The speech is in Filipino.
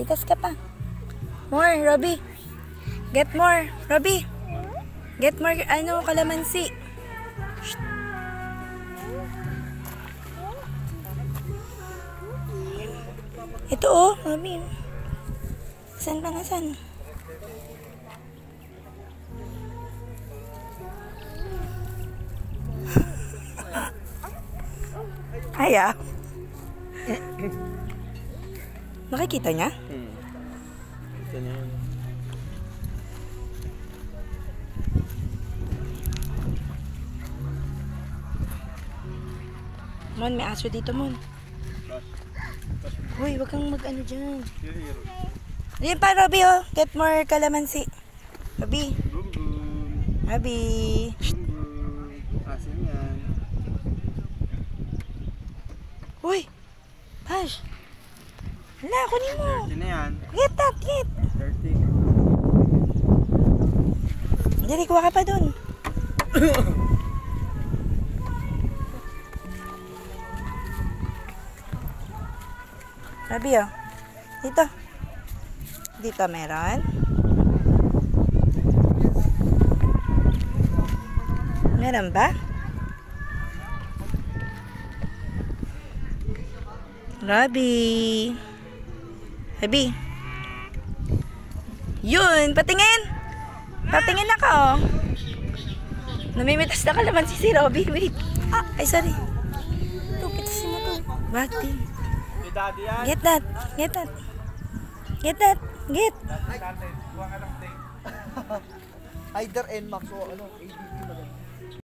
Namimitas ka pa. More, Robby. Get more, Robby. Get more, kalamansi. Shh. Ito oh, Robby. Saan pa nasan? Ay nakikita niya? Ito na yun. Mon, may aso dito, Mon. Uy, wag kang mag-ano dyan. Yan pa, Robby, oh. Get more kalamansi. Robby. Robby. Asin yan. Uy! Pash! Hala, kunin mo! 30 na yan. Get that, get! 30. Dali, kuha ka pa dun. Robby, oh. Dito. Dito meron. Meron ba? Robby. Robby. Yun, patingin. Patingin na ka, oh. Namimitas na kalamansi si Robby. Wait. Ay, sorry. Ito, pitasin mo to. Bakit? Get that. Get that. Get that. Get. Either NMAX o ABB maganda.